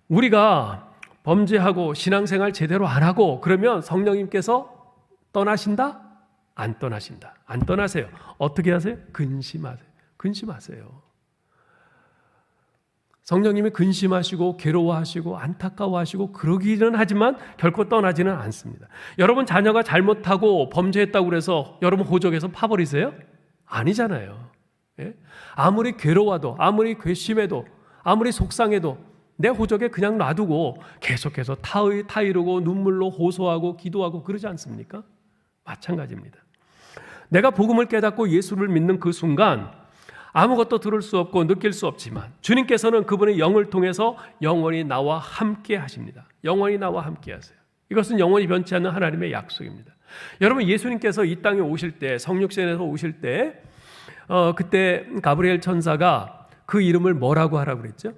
우리가 범죄하고 신앙생활 제대로 안 하고 그러면 성령님께서 떠나신다? 안 떠나신다. 안 떠나세요. 어떻게 하세요? 근심하세요. 근심하세요. 성령님이 근심하시고 괴로워하시고 안타까워하시고 그러기는 하지만 결코 떠나지는 않습니다. 여러분 자녀가 잘못하고 범죄했다고 그래서 여러분 호적에서 파버리세요? 아니잖아요. 예? 아무리 괴로워도 아무리 괘씸해도 아무리 속상해도 내 호적에 그냥 놔두고 계속해서 타이르고 눈물로 호소하고 기도하고 그러지 않습니까? 마찬가지입니다. 내가 복음을 깨닫고 예수를 믿는 그 순간 아무것도 들을 수 없고 느낄 수 없지만 주님께서는 그분의 영을 통해서 영원히 나와 함께 하십니다. 영원히 나와 함께 하세요. 이것은 영원히 변치 않는 하나님의 약속입니다. 여러분, 예수님께서 이 땅에 오실 때, 성육신에서 오실 때 그때 가브리엘 천사가 그 이름을 뭐라고 하라고 그랬죠?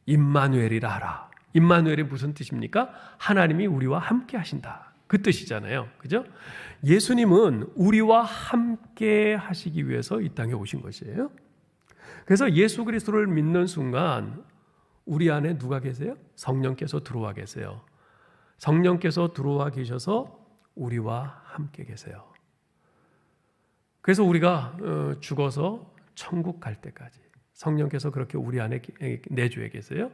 임마누엘이라 하라. 임마누엘이 무슨 뜻입니까? 하나님이 우리와 함께 하신다. 그 뜻이잖아요. 그죠? 예수님은 우리와 함께 하시기 위해서 이 땅에 오신 것이에요. 그래서 예수 그리스도를 믿는 순간 우리 안에 누가 계세요? 성령께서 들어와 계세요. 성령께서 들어와 계셔서 우리와 함께 계세요. 그래서 우리가 죽어서 천국 갈 때까지 성령께서 그렇게 우리 안에 내주에 계세요.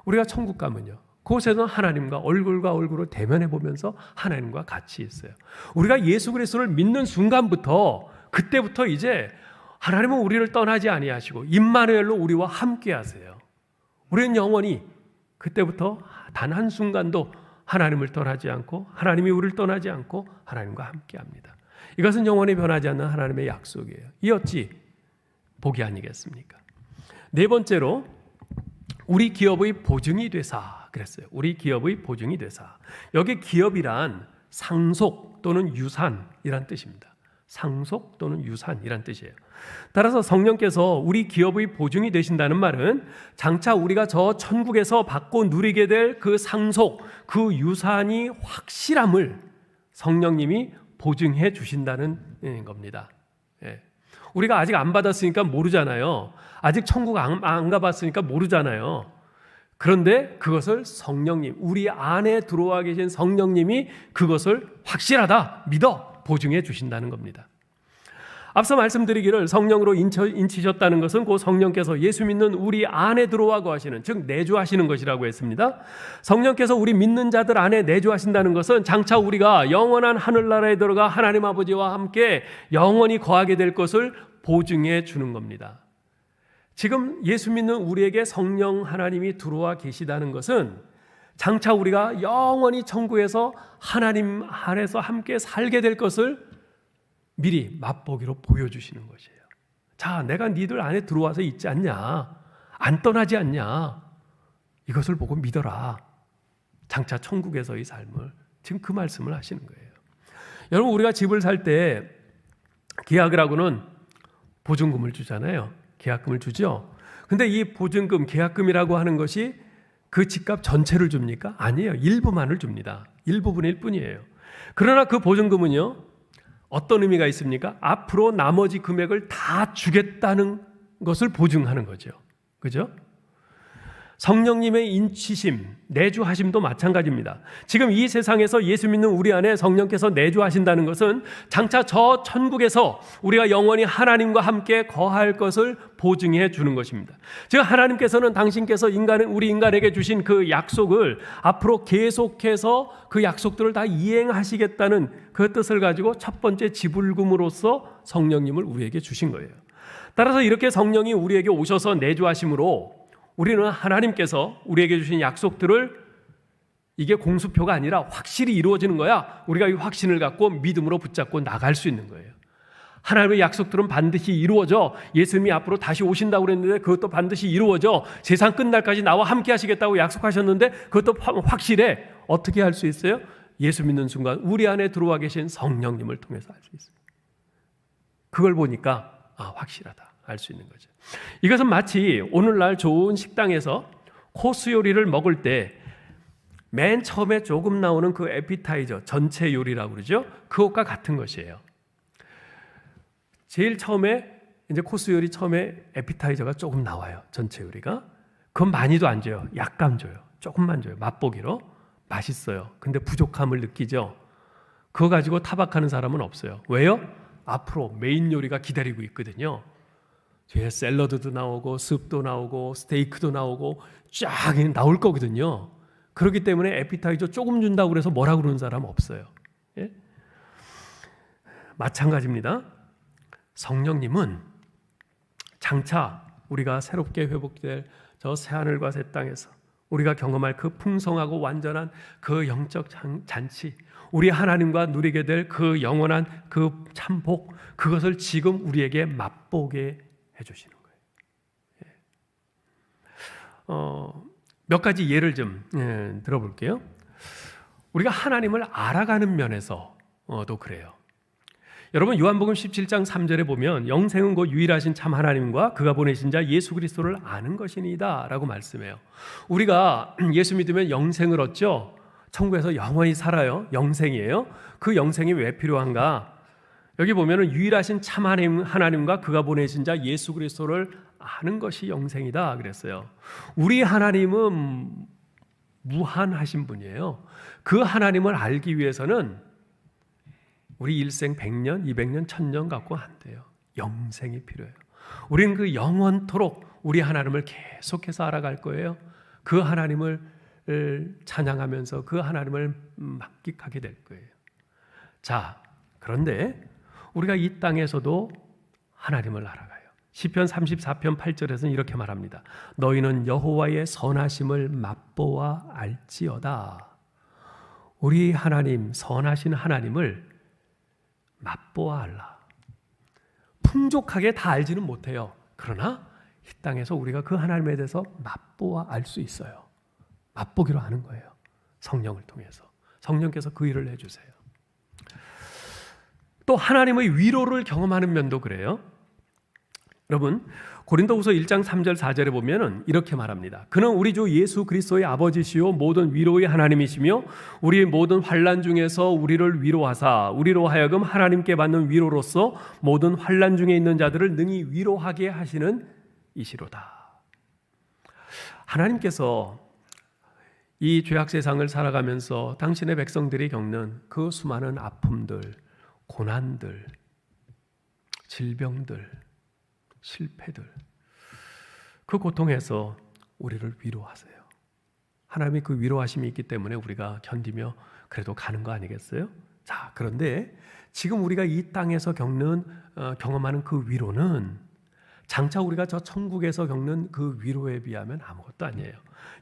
우리가 천국 가면요, 그곳에는 하나님과 얼굴과 얼굴을 대면해 보면서 하나님과 같이 있어요. 우리가 예수 그리스도를 믿는 순간부터 그때부터 이제 하나님은 우리를 떠나지 아니하시고 임마누엘로 우리와 함께 하세요. 우리는 영원히 그때부터 단 한순간도 하나님을 떠나지 않고 하나님이 우리를 떠나지 않고 하나님과 함께 합니다. 이것은 영원히 변하지 않는 하나님의 약속이에요. 이 어찌 복이 아니겠습니까? 네 번째로 우리 기업의 보증이 되사 그랬어요. 우리 기업의 보증이 되사. 여기 기업이란 상속 또는 유산이란 뜻입니다. 상속 또는 유산이란 뜻이에요. 따라서 성령께서 우리 기업의 보증이 되신다는 말은 장차 우리가 저 천국에서 받고 누리게 될 그 상속, 그 유산이 확실함을 성령님이 보증해 주신다는 겁니다. 예. 우리가 아직 안 받았으니까 모르잖아요. 아직 천국 안 가봤으니까 모르잖아요. 그런데 그것을 성령님, 우리 안에 들어와 계신 성령님이 그것을 확실하다, 믿어 보증해 주신다는 겁니다. 앞서 말씀드리기를 성령으로 인치셨다는 것은 그 성령께서 예수 믿는 우리 안에 들어와 거하시는, 즉 내주하시는 것이라고 했습니다. 성령께서 우리 믿는 자들 안에 내주하신다는 것은 장차 우리가 영원한 하늘나라에 들어가 하나님 아버지와 함께 영원히 거하게 될 것을 보증해 주는 겁니다. 지금 예수 믿는 우리에게 성령 하나님이 들어와 계시다는 것은 장차 우리가 영원히 천국에서 하나님 안에서 함께 살게 될 것을 미리 맛보기로 보여주시는 것이에요. 자, 내가 니들 안에 들어와서 있지 않냐, 안 떠나지 않냐, 이것을 보고 믿어라. 장차 천국에서의 삶을, 지금 그 말씀을 하시는 거예요. 여러분, 우리가 집을 살 때 계약을 하고는 보증금을 주잖아요. 계약금을 주죠. 근데 이 보증금, 계약금이라고 하는 것이 그 집값 전체를 줍니까? 아니에요. 일부만을 줍니다. 일부분일 뿐이에요. 그러나 그 보증금은요, 어떤 의미가 있습니까? 앞으로 나머지 금액을 다 주겠다는 것을 보증하는 거죠. 그죠? 성령님의 인치심, 내주하심도 마찬가지입니다. 지금 이 세상에서 예수 믿는 우리 안에 성령께서 내주하신다는 것은 장차 저 천국에서 우리가 영원히 하나님과 함께 거할 것을 보증해 주는 것입니다. 즉 하나님께서는 당신께서 우리 인간에게 주신 그 약속을 앞으로 계속해서 그 약속들을 다 이행하시겠다는 그 뜻을 가지고 첫 번째 지불금으로서 성령님을 우리에게 주신 거예요. 따라서 이렇게 성령이 우리에게 오셔서 내주하심으로 우리는 하나님께서 우리에게 주신 약속들을 이게 공수표가 아니라 확실히 이루어지는 거야. 우리가 이 확신을 갖고 믿음으로 붙잡고 나갈 수 있는 거예요. 하나님의 약속들은 반드시 이루어져. 예수님이 앞으로 다시 오신다고 그랬는데 그것도 반드시 이루어져. 세상 끝날까지 나와 함께 하시겠다고 약속하셨는데 그것도 확실해. 어떻게 할 수 있어요? 예수 믿는 순간 우리 안에 들어와 계신 성령님을 통해서 알 수 있어요. 그걸 보니까 확실하다. 알 수 있는 거죠. 이것은 마치 오늘날 좋은 식당에서 코스 요리를 먹을 때 맨 처음에 조금 나오는 그 에피타이저, 전체 요리라고 그러죠. 그것과 같은 것이에요. 제일 처음에 이제 코스 요리 처음에 에피타이저가 조금 나와요. 전체 요리가. 그건 많이도 안 줘요. 약간 줘요. 조금만 줘요. 맛보기로. 맛있어요. 근데 부족함을 느끼죠. 그거 가지고 타박하는 사람은 없어요. 왜요? 앞으로 메인 요리가 기다리고 있거든요. 뒤에 샐러드도 나오고 습도 나오고 스테이크도 나오고 쫙 나올 거거든요. 그렇기 때문에 에피타이저 조금 준다고 그래서 뭐라 그러는 사람 없어요. 예? 마찬가지입니다. 성령님은 장차 우리가 새롭게 회복될 저 새하늘과 새 땅에서 우리가 경험할 그 풍성하고 완전한 그 영적 잔치, 우리 하나님과 누리게 될 그 영원한 그 참복, 그것을 지금 우리에게 맛보게 해주시는 거예요. 몇 가지 예를 좀 들어볼게요. 우리가 하나님을 알아가는 면에서도 그래요. 여러분 요한복음 17장 3절에 보면 영생은 곧 유일하신 참 하나님과 그가 보내신 자 예수 그리스도를 아는 것이니이다 라고 말씀해요. 우리가 예수 믿으면 영생을 얻죠. 천국에서 영원히 살아요. 영생이에요. 그 영생이 왜 필요한가? 여기 보면은 유일하신 참 하나님과 그가 보내신 자 예수 그리스도를 아는 것이 영생이다 그랬어요. 우리 하나님은 무한하신 분이에요. 그 하나님을 알기 위해서는 우리 일생 100년, 200년, 1000년 갖고 안 돼요. 영생이 필요해요. 우리는 그 영원토록 우리 하나님을 계속해서 알아갈 거예요. 그 하나님을 찬양하면서 그 하나님을 만끽하게 될 거예요. 자, 그런데 우리가 이 땅에서도 하나님을 알아가요. 시편 34편 8절에서는 이렇게 말합니다. 너희는 여호와의 선하심을 맛보아 알지어다. 우리 하나님, 선하신 하나님을 맛보아 알라. 풍족하게 다 알지는 못해요. 그러나 이 땅에서 우리가 그 하나님에 대해서 맛보아 알 수 있어요. 맛보기로 하는 거예요. 성령을 통해서. 성령께서 그 일을 해주세요. 또 하나님의 위로를 경험하는 면도 그래요. 여러분 고린도후서 1장 3절 4절에 보면은 이렇게 말합니다. 그는 우리 주 예수 그리스도의 아버지시요 모든 위로의 하나님이시며 우리의 모든 환난 중에서 우리를 위로하사 우리로 하여금 하나님께 받는 위로로서 모든 환난 중에 있는 자들을 능히 위로하게 하시는 이시로다. 하나님께서 이 죄악 세상을 살아가면서 당신의 백성들이 겪는 그 수많은 아픔들, 고난들, 질병들, 실패들, 그 고통에서 우리를 위로하세요. 하나님이 그 위로하심이 있기 때문에 우리가 견디며 그래도 가는 거 아니겠어요? 자, 그런데 지금 우리가 이 땅에서 경험하는 그 위로는 장차 우리가 저 천국에서 겪는 그 위로에 비하면 아무것도 아니에요.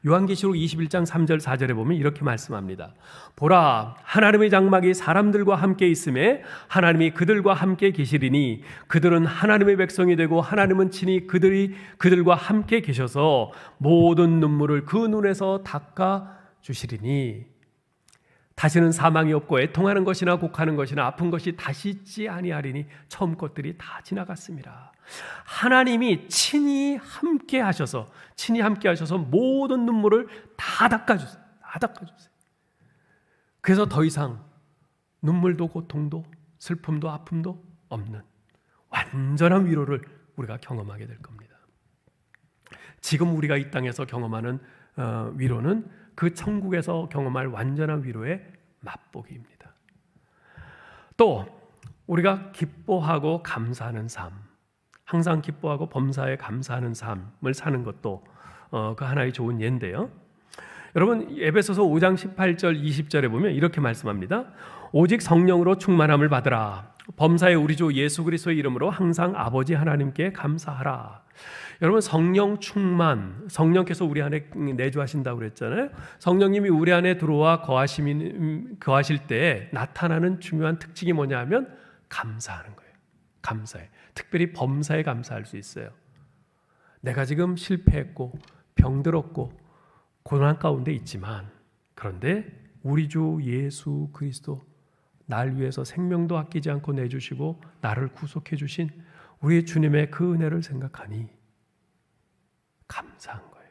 요한계시록 21장 3절 4절에 보면 이렇게 말씀합니다. 보라, 하나님의 장막이 사람들과 함께 있음에 하나님이 그들과 함께 계시리니 그들은 하나님의 백성이 되고 하나님은 친히 그들과 함께 계셔서 모든 눈물을 그 눈에서 닦아 주시리니 다시는 사망이 없고 애통하는 것이나 곡하는 것이나 아픈 것이 다시 있지 아니하리니 처음 것들이 다 지나갔습니다. 하나님이 친히 함께 하셔서 모든 눈물을 다 닦아주세요. 그래서 더 이상 눈물도 고통도 슬픔도 아픔도 없는 완전한 위로를 우리가 경험하게 될 겁니다. 지금 우리가 이 땅에서 경험하는 위로는 그 천국에서 경험할 완전한 위로의 맛보기입니다. 또 우리가 기뻐하고 감사하는 삶, 항상 기뻐하고 범사에 감사하는 삶을 사는 것도 그 하나의 좋은 예인데요. 여러분, 에베소서 5장 18절 20절에 보면 이렇게 말씀합니다. 오직 성령으로 충만함을 받으라. 범사에 우리 주 예수 그리스도의 이름으로 항상 아버지 하나님께 감사하라. 여러분, 성령 충만, 성령께서 우리 안에 내주하신다고 그랬잖아요. 성령님이 우리 안에 들어와 거하실 때 나타나는 중요한 특징이 뭐냐 하면 감사하는 거예요. 감사해. 특별히 범사에 감사할 수 있어요. 내가 지금 실패했고 병들었고 고난 가운데 있지만, 그런데 우리 주 예수 그리스도 날 위해서 생명도 아끼지 않고 내주시고 나를 구속해 주신 우리 주님의 그 은혜를 생각하니 감사한 거예요.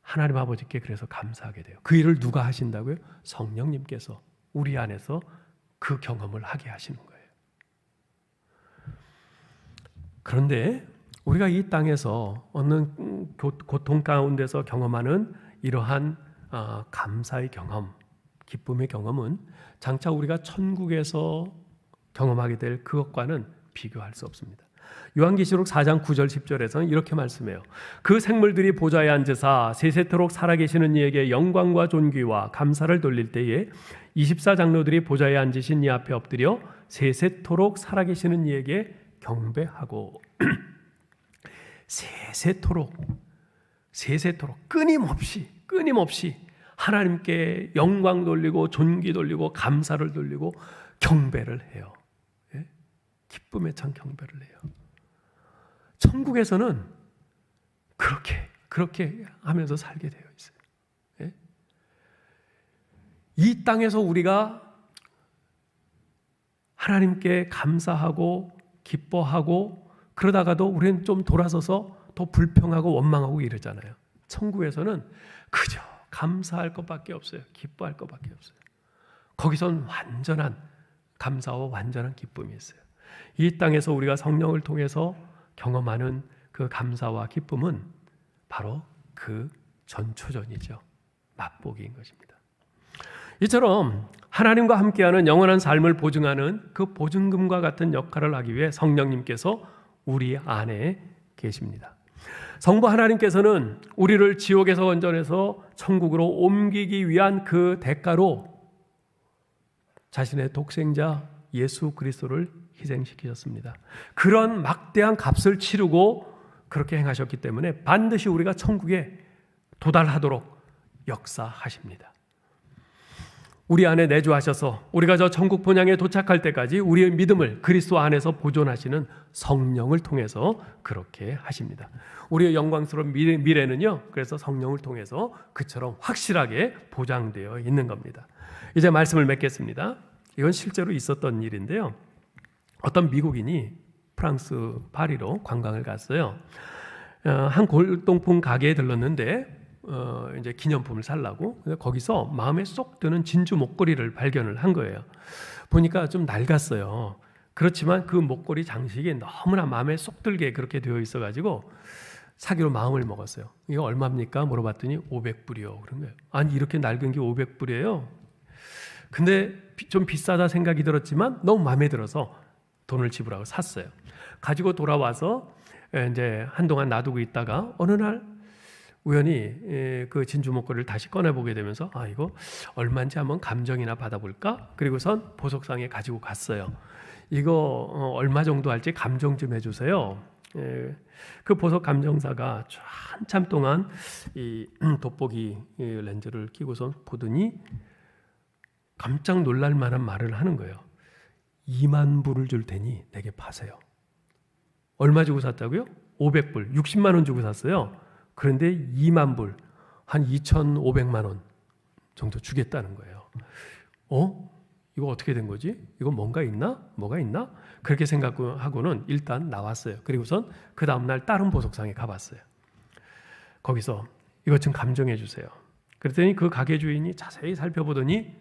하나님 아버지께 그래서 감사하게 돼요. 그 일을 누가 하신다고요? 성령님께서 우리 안에서 그 경험을 하게 하시는 거예요. 그런데 우리가 이 땅에서 얻는 고통 가운데서 경험하는 이러한 감사의 경험, 기쁨의 경험은 장차 우리가 천국에서 경험하게 될 그것과는 비교할 수 없습니다. 요한계시록 4장 9절 10절에서는 이렇게 말씀해요. 그 생물들이 보좌에 앉으사 세세토록 살아계시는 이에게 영광과 존귀와 감사를 돌릴 때에 24장로들이 보좌에 앉으신 이 앞에 엎드려 세세토록 살아계시는 이에게 경배하고 세세토록 끊임없이 하나님께 영광 돌리고 존귀 돌리고 감사를 돌리고 경배를 해요. 예? 기쁨에 찬 경배를 해요. 천국에서는 그렇게 하면서 살게 되어 있어요. 예? 이 땅에서 우리가 하나님께 감사하고 기뻐하고 그러다가도 우리는 좀 돌아서서 더 불평하고 원망하고 이러잖아요. 천국에서는 그저 감사할 것밖에 없어요. 기뻐할 것밖에 없어요. 거기선 완전한 감사와 완전한 기쁨이 있어요. 이 땅에서 우리가 성령을 통해서 경험하는 그 감사와 기쁨은 바로 그 전초전이죠. 맛보기인 것입니다. 이처럼 하나님과 함께하는 영원한 삶을 보증하는 그 보증금과 같은 역할을 하기 위해 성령님께서 우리 안에 계십니다. 성부 하나님께서는 우리를 지옥에서 건져내서 천국으로 옮기기 위한 그 대가로 자신의 독생자 예수 그리스도를 희생시키셨습니다. 그런 막대한 값을 치르고 그렇게 행하셨기 때문에 반드시 우리가 천국에 도달하도록 역사하십니다. 우리 안에 내주하셔서 우리가 저 천국 본향에 도착할 때까지 우리의 믿음을 그리스도 안에서 보존하시는 성령을 통해서 그렇게 하십니다. 우리의 영광스러운 미래는요, 그래서 성령을 통해서 그처럼 확실하게 보장되어 있는 겁니다. 이제 말씀을 맺겠습니다. 이건 실제로 있었던 일인데요. 어떤 미국인이 프랑스 파리로 관광을 갔어요. 한 골동품 가게에 들렀는데 이제 기념품을 살라고. 거기서 마음에 쏙 드는 진주 목걸이를 발견을 한 거예요. 보니까 좀 낡았어요. 그렇지만 그 목걸이 장식이 너무나 마음에 쏙 들게 그렇게 되어 있어가지고 사기로 마음을 먹었어요. 이거 얼마입니까? 물어봤더니 500불이요. 그런 거예요. 아니, 이렇게 낡은 게 500불이에요? 근데 좀 비싸다 생각이 들었지만 너무 마음에 들어서 돈을 지불하고 샀어요. 가지고 돌아와서 이제 한동안 놔두고 있다가 어느 날 우연히 그 진주 목걸이를 다시 꺼내보게 되면서 이거 얼마인지 한번 감정이나 받아볼까? 그리고선 보석상에 가지고 갔어요. 이거 얼마 정도 할지 감정 좀 해주세요. 그 보석 감정사가 한참 동안 이 돋보기 렌즈를 끼고선 보더니 깜짝 놀랄 만한 말을 하는 거예요. 2만 불을 줄 테니 내게 파세요. 얼마 주고 샀다고요? 500불, 60만 원 주고 샀어요. 그런데 2만 불, 한 2,500만 원 정도 주겠다는 거예요. 이거 어떻게 된 거지? 이거 뭔가 있나? 뭐가 있나? 그렇게 생각하고는 일단 나왔어요. 그리고선 그 다음날 다른 보석상에 가봤어요. 거기서 이것 좀 감정해 주세요. 그랬더니 그 가게 주인이 자세히 살펴보더니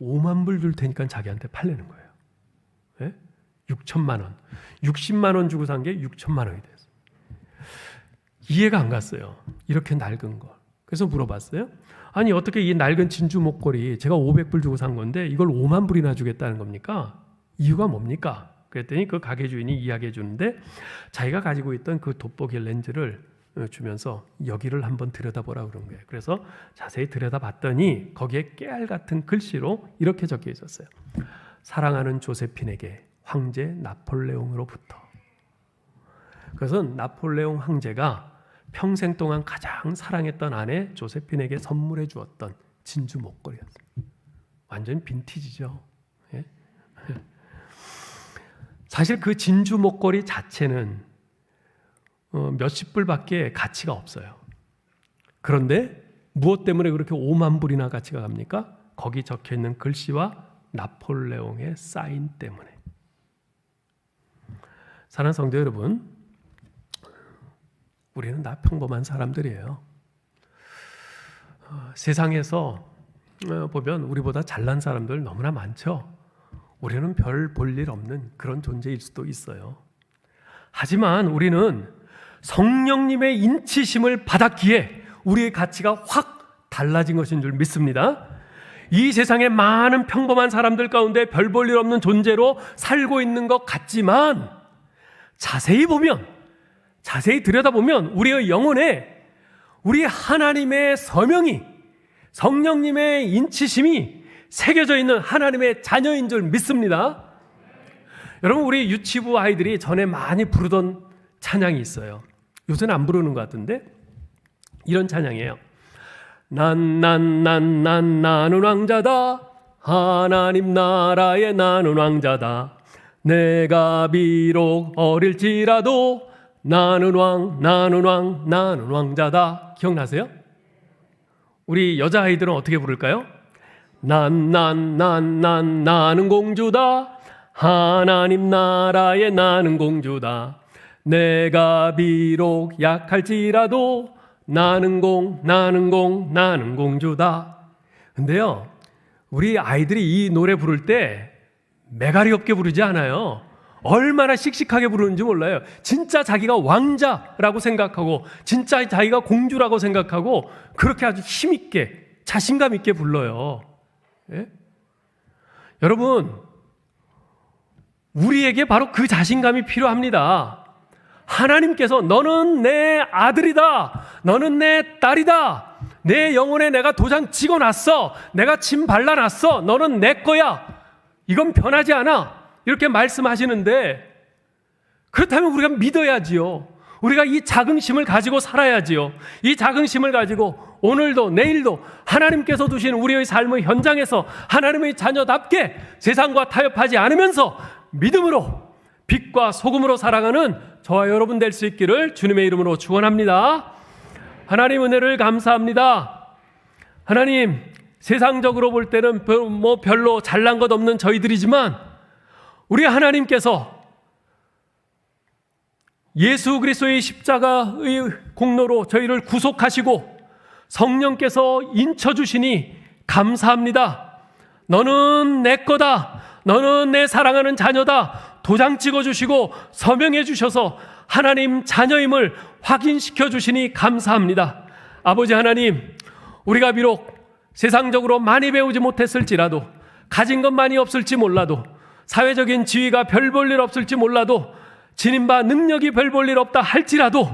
5만 불 줄 테니까 자기한테 팔려는 거예요. 예? 6천만 원. 60만 원 주고 산 게 6천만 원이 됐어요. 이해가 안 갔어요. 이렇게 낡은 걸. 그래서 물어봤어요. 아니 어떻게 이 낡은 진주 목걸이 제가 500불 주고 산 건데 이걸 5만 불이나 주겠다는 겁니까? 이유가 뭡니까? 그랬더니 그 가게 주인이 이야기해 주는데 자기가 가지고 있던 그 돋보기 렌즈를 주면서 여기를 한번 들여다보라 그런 거예요. 그래서 자세히 들여다봤더니 거기에 깨알 같은 글씨로 이렇게 적혀 있었어요. 사랑하는 조세핀에게 황제 나폴레옹으로부터. 그것은 나폴레옹 황제가 평생 동안 가장 사랑했던 아내 조세핀에게 선물해 주었던 진주 목걸이였어요. 완전 빈티지죠. 예? 사실 그 진주 목걸이 자체는 몇십 불밖에 가치가 없어요. 그런데 무엇 때문에 그렇게 5만 불이나 가치가 갑니까? 거기 적혀 있는 글씨와 나폴레옹의 사인 때문에. 사랑하는 성도 여러분, 우리는 다 평범한 사람들이에요. 세상에서 보면 우리보다 잘난 사람들 너무나 많죠. 우리는 별 볼 일 없는 그런 존재일 수도 있어요. 하지만 우리는 성령님의 인치심을 받았기에 우리의 가치가 확 달라진 것인 줄 믿습니다. 이 세상에 많은 평범한 사람들 가운데 별 볼 일 없는 존재로 살고 있는 것 같지만 자세히 보면, 자세히 들여다보면 우리의 영혼에 우리 하나님의 서명이, 성령님의 인치심이 새겨져 있는 하나님의 자녀인 줄 믿습니다. 여러분, 우리 유치부 아이들이 전에 많이 부르던 찬양이 있어요. 요새는 안 부르는 것 같은데 이런 찬양이에요. 나는 왕자다. 하나님 나라의 나는 왕자다. 내가 비록 어릴지라도 나는 왕자다. 기억나세요? 우리 여자아이들은 어떻게 부를까요? 나는 공주다. 하나님 나라의 나는 공주다. 내가 비록 약할지라도 나는 공주다. 근데요, 우리 아이들이 이 노래 부를 때 매가리 없게 부르지 않아요. 얼마나 씩씩하게 부르는지 몰라요. 진짜 자기가 왕자라고 생각하고 진짜 자기가 공주라고 생각하고 그렇게 아주 힘있게 자신감 있게 불러요. 예? 여러분, 우리에게 바로 그 자신감이 필요합니다. 하나님께서 너는 내 아들이다. 너는 내 딸이다. 내 영혼에 내가 도장 찍어놨어. 내가 침 발라놨어. 너는 내 거야. 이건 변하지 않아. 이렇게 말씀하시는데 그렇다면 우리가 믿어야지요. 우리가 이 자긍심을 가지고 살아야지요. 이 자긍심을 가지고 오늘도 내일도 하나님께서 두신 우리의 삶의 현장에서 하나님의 자녀답게 세상과 타협하지 않으면서 믿음으로 빛과 소금으로 살아가는 저와 여러분 될 수 있기를 주님의 이름으로 축원합니다. 하나님 은혜를 감사합니다. 하나님, 세상적으로 볼 때는 별로 잘난 것 없는 저희들이지만 우리 하나님께서 예수 그리스도의 십자가의 공로로 저희를 구속하시고 성령께서 인쳐주시니 감사합니다. 너는 내 거다. 너는 내 사랑하는 자녀다. 도장 찍어주시고 서명해 주셔서 하나님 자녀임을 확인시켜 주시니 감사합니다. 아버지 하나님, 우리가 비록 세상적으로 많이 배우지 못했을지라도, 가진 것 많이 없을지 몰라도, 사회적인 지위가 별 볼 일 없을지 몰라도, 지닌 바 능력이 별 볼 일 없다 할지라도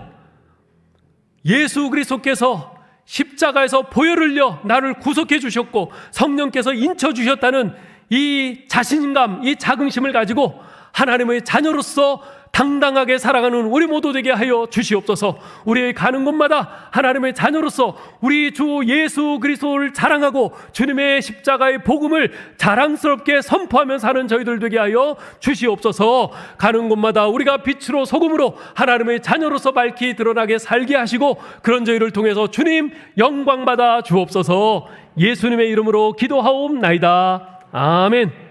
예수 그리스도께서 십자가에서 보혈을 흘려 나를 구속해 주셨고 성령께서 인쳐 주셨다는 이 자신감, 이 자긍심을 가지고 하나님의 자녀로서 당당하게 살아가는 우리 모두 되게 하여 주시옵소서. 우리의 가는 곳마다 하나님의 자녀로서 우리 주 예수 그리스도를 자랑하고 주님의 십자가의 복음을 자랑스럽게 선포하며 사는 저희들 되게 하여 주시옵소서. 가는 곳마다 우리가 빛으로 소금으로 하나님의 자녀로서 밝히 드러나게 살게 하시고 그런 저희를 통해서 주님 영광받아 주옵소서. 예수님의 이름으로 기도하옵나이다. 아멘.